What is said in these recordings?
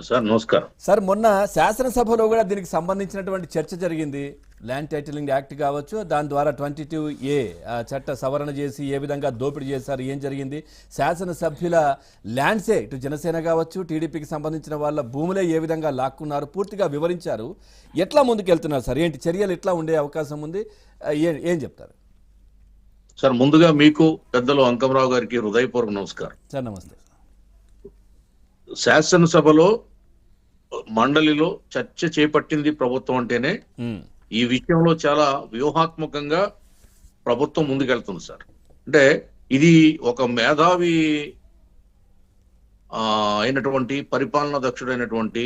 Sir నమస్కారం. Sir మొన్న శాసనసభలో కూడా దీనికి సంబంధించినటువంటి చర్చ జరిగింది. ల్యాండ్ టైటిలింగ్ యాక్ట్ కావచ్చు, దాని ద్వారా 22A చట్ట సవరణ చేసి ఏ విధంగా దోపిడీ చేశారు, ఏం జరిగింది, శాసనసభ్యుల ల్యాండ్సే ఇటు జనసేన కావచ్చు టీడీపీకి సంబంధించిన వాళ్ళ భూములే ఏ విధంగా లాక్కున్నారు పూర్తిగా వివరించారు. ఎట్లా ముందుకెళ్తున్నారు సార్, ఏంటి చర్యలు ఎట్లా ఉండే అవకాశం ఉంది, ఏం చెప్తారు సార్? ముందుగా మీకు పెద్దలు అంకమరావు గారికి హృదయపూర్వక నమస్కారం సార్. నమస్తే. శాసనసభలో మండలిలో చర్చ చేపట్టింది ప్రభుత్వం అంటేనే ఈ విషయంలో చాలా వ్యూహాత్మకంగా ప్రభుత్వం ముందుకెళ్తుంది సార్. అంటే ఇది ఒక మేధావి అయినటువంటి పరిపాలనా దక్షుడైనటువంటి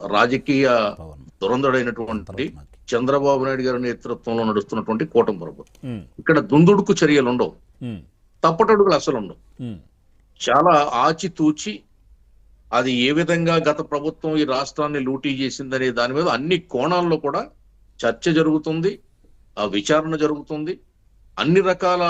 రాజకీయ దురంధుడైనటువంటి చంద్రబాబు నాయుడు గారి నేతృత్వంలో నడుస్తున్నటువంటి కూటమి ప్రభుత్వం. ఇక్కడ దుందుడుకు చర్యలు ఉండవు, తప్పటడుగులు అసలు ఉండవు. చాలా ఆచితూచి అది ఏ విధంగా గత ప్రభుత్వం ఈ రాష్ట్రాన్ని లూటీ చేసిందనే దాని మీద అన్ని కోణాల్లో కూడా చర్చ జరుగుతుంది, విచారణ జరుగుతుంది. అన్ని రకాల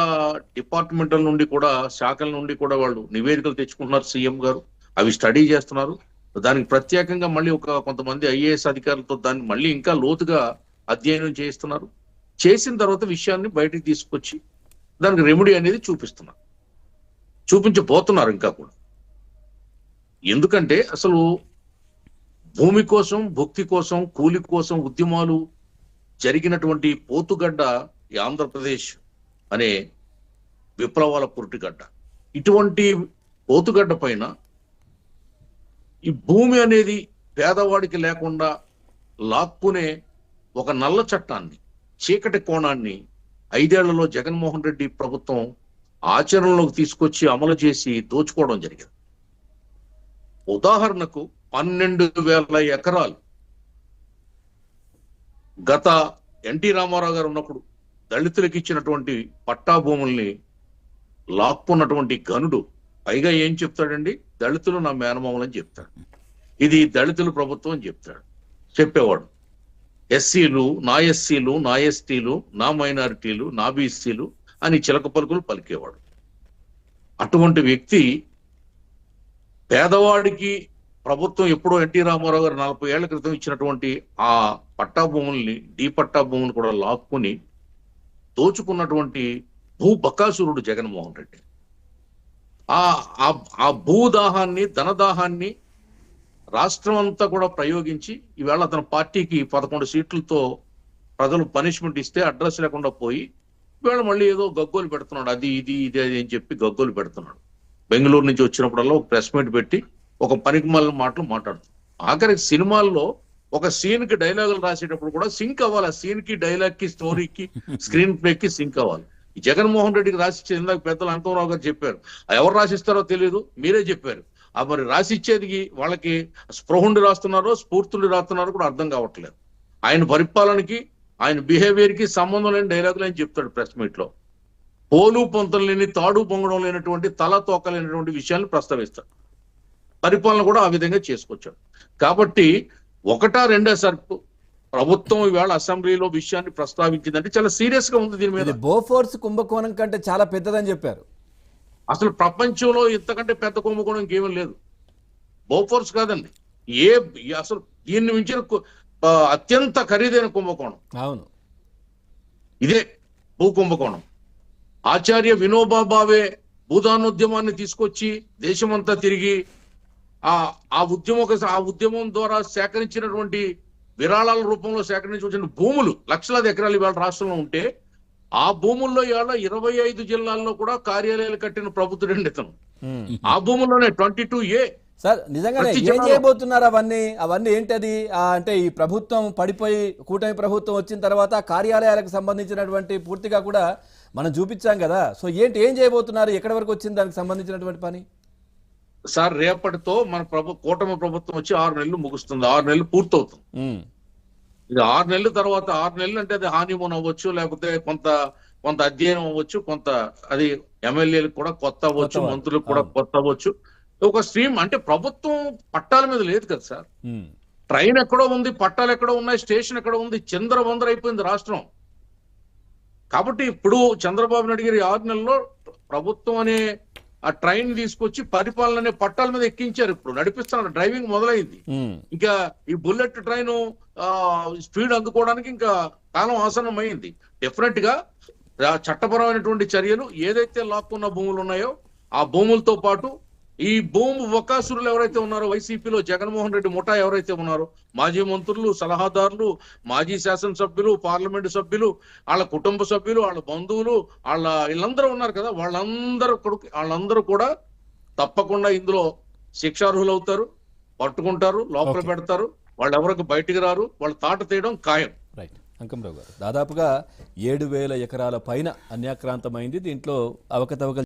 డిపార్ట్మెంట్ల నుండి కూడా, శాఖల నుండి కూడా వాళ్ళు నివేదికలు తెచ్చుకుంటున్నారు. సీఎం గారు అవి స్టడీ చేస్తున్నారు. దానికి ప్రత్యేకంగా మళ్ళీ కొంతమంది ఐఏఎస్ అధికారులతో దాన్ని మళ్ళీ ఇంకా లోతుగా అధ్యయనం చేస్తున్నారు. చేసిన తర్వాత విషయాన్ని బయటికి తీసుకొచ్చి దానికి రెమెడీ అనేది చూపించబోతున్నారు ఇంకా కూడా. ఎందుకంటే అసలు భూమి కోసం, భక్తి కోసం, కూలి కోసం ఉద్యమాలు జరిగినటువంటి పోతుగడ్డ ఈ ఆంధ్రప్రదేశ్ అనే విప్లవాల పురిటిగడ్డ. ఇటువంటి పోతుగడ్డ పైన ఈ భూమి అనేది పేదవాడికి లేకుండా లాక్కునే ఒక నల్ల చట్టాన్ని, చీకటి కోణాన్ని 5 ఏళ్లలో జగన్మోహన్ రెడ్డి ప్రభుత్వం ఆచరణలోకి తీసుకొచ్చి అమలు చేసి దోచుకోవడం జరిగింది. ఉదాహరణకు 12,000 ఎకరాలు గత ఎన్టీ రామారావు గారు ఉన్నప్పుడు దళితులకు ఇచ్చినటువంటి పట్టా భూముల్ని లాక్కున్నటువంటి గనుడు పైగా ఏం చెప్తాడండి? దళితులు నా మేనమామలు అని చెప్తాడు. ఇది దళితుల ప్రభుత్వం అని చెప్పేవాడు. ఎస్సీలు, నా ఎస్సీలు, నా ఎస్టీలు, నా మైనారిటీలు, నా బీసీలు అని చిలక పలుకులు పలికేవాడు. అటువంటి వ్యక్తి పేదవాడికి ప్రభుత్వం ఎప్పుడో ఎన్టీ రామారావు గారు 40 ఏళ్ల క్రితం ఇచ్చినటువంటి ఆ పట్టా భూముల్ని, పట్టా భూములు కూడా లాక్కుని దోచుకున్నటువంటి భూ బకాసురుడు జగన్మోహన్ రెడ్డి. ఆ భూదాహాన్ని, ధనదాహాన్ని రాష్ట్రం అంతా కూడా ప్రయోగించి ఈవేళ అతని పార్టీకి 11 సీట్లతో ప్రజలు పనిష్మెంట్ ఇస్తే అడ్రస్ లేకుండా పోయి ఈవేళ మళ్ళీ ఏదో గగ్గోలు పెడుతున్నాడు. అది ఇది అని చెప్పి గగ్గోలు పెడుతున్నాడు. బెంగళూరు నుంచి వచ్చినప్పుడల్లా ఒక ప్రెస్ మీట్ పెట్టి ఒక పనికిమాలిన మాటలు మాట్లాడుతుంది. ఆఖరికి సినిమాల్లో ఒక సీన్ కి డైలాగులు రాసేటప్పుడు కూడా సింక్ అవ్వాలి. ఆ సీన్ కి, డైలాగ్ కి, స్టోరీకి, స్క్రీన్ ప్లే కి సింక్ అవ్వాలి. ఈ జగన్మోహన్ రెడ్డికి రాసిచ్చేది ఇందాక పెద్దలు అంకమరావు గారు చెప్పారు. ఎవరు రాసిస్తారో తెలియదు, మీరే చెప్పారు. మరి రాసిచ్చేది వాళ్ళకి స్పృహుండి రాస్తున్నారో స్ఫూర్తులు రాస్తున్నారో కూడా అర్థం కావట్లేదు. ఆయన పరిపాలనకి, ఆయన బిహేవియర్ కి సంబంధం లేని డైలాగులు అని చెప్తాడు ప్రెస్ మీట్ లో. పోలు పొంతం లేని, తాడు పొంగడం లేనటువంటి, తల తోకలేనటువంటి విషయాన్ని ప్రస్తావిస్తాడు. పరిపాలన కూడా ఆ విధంగా చేసుకొచ్చాడు. కాబట్టి 1, 2 సర్పు ప్రభుత్వం ఈవేళ అసెంబ్లీలో విషయాన్ని ప్రస్తావించిందంటే చాలా సీరియస్ గా ఉంది. దీని మీద బోఫోర్స్ కుంభకోణం కంటే చాలా పెద్దదని చెప్పారు. అసలు ప్రపంచంలో ఇంతకంటే పెద్ద కుంభకోణం ఇంకేమీ లేదు. బోఫోర్స్ కాదండి, అసలు దీన్ని మించిన అత్యంత ఖరీదైన కుంభకోణం అవును ఇదే భూ కుంభకోణం. ఆచార్య వినోబా భావే భూదానోద్యమాన్ని తీసుకొచ్చి దేశమంతా తిరిగి ఆ ఉద్యమం ద్వారా సేకరించినటువంటి విరాళాల రూపంలో సేకరించిన భూములు, లక్షలాది ఎకరాలు ఇవాళ రాష్ట్రంలో ఉంటే ఆ భూముల్లో ఇవాళ 25 జిల్లాల్లో కూడా కార్యాలయాలు కట్టిన ప్రభుత్వం ఇతను. ఆ భూముల్లోనే 22A. సార్ నిజంగానే ఏం చేయబోతున్నారు అవన్నీ ఏంటది? అంటే ఈ ప్రభుత్వం పడిపోయి కూటమి ప్రభుత్వం వచ్చిన తర్వాత కార్యాలయాలకు సంబంధించినటువంటి పూర్తిగా కూడా మనం చూపించాం కదా. సో ఏం చేయబోతున్నారు, ఎక్కడి వరకు వచ్చింది దానికి సంబంధించినటువంటి పని? సార్ రేపటితో మన కూటమి ప్రభుత్వం వచ్చి 6 నెలలు ముగుస్తుంది. 6 నెలలు పూర్తవుతుంది. ఇది 6 నెలల తర్వాత, 6 నెలలు అంటే అది హానీమూన్ అవ్వచ్చు, లేకపోతే కొంత అధ్యయనం అవ్వచ్చు, కొంత అది ఎమ్మెల్యేలకు కూడా కొత్త అవ్వచ్చు, మంత్రులకు కూడా కొత్త అవ్వచ్చు. ఒక స్ట్రీమ్ అంటే ప్రభుత్వం పట్టాల మీద లేదు కదా సార్. ట్రైన్ ఎక్కడో ఉంది, పట్టాలు ఎక్కడో ఉన్నాయి, స్టేషన్ ఎక్కడో ఉంది, చిందరవందర అయిపోయింది రాష్ట్రం. కాబట్టి ఇప్పుడు చంద్రబాబు నాయుడు గారి 6 నెలల్లో ప్రభుత్వం అనే ఆ ట్రైన్ తీసుకొచ్చి పరిపాలన అనే పట్టాల మీద ఎక్కించారు. ఇప్పుడు నడిపిస్తున్నారు, డ్రైవింగ్ మొదలైంది. ఇంకా ఈ బుల్లెట్ ట్రైన్ స్పీడ్ అందుకోవడానికి ఇంకా కాలం ఆసన్నమైంది. డెఫినెట్ గా చట్టపరమైనటువంటి చర్యలు, ఏదైతే లాక్కున్న భూములు ఉన్నాయో ఆ భూములతో పాటు ఈ భూము వకాసురులు ఎవరైతే ఉన్నారో వైసీపీలో జగన్మోహన్ రెడ్డి ముఠా ఎవరైతే ఉన్నారో, మాజీ మంత్రులు, సలహాదారులు, మాజీ శాసనసభ్యులు, పార్లమెంటు సభ్యులు, వాళ్ళ కుటుంబ సభ్యులు, వాళ్ళ బంధువులు, వీళ్ళందరూ ఉన్నారు కదా, వాళ్ళందరూ కూడా తప్పకుండా ఇందులో శిక్షార్హులు అవుతారు, పట్టుకుంటారు, లోపల పెడతారు. వాళ్ళు ఎవరికి బయటికి రారు, వాళ్ళు తాట తీయడం ఖాయం. రైట్. అంకంరావు గారు, దాదాపుగా 7,000 ఎకరాల పైన అన్యాక్రాంతమైంది. దీంట్లో అవకతవకలు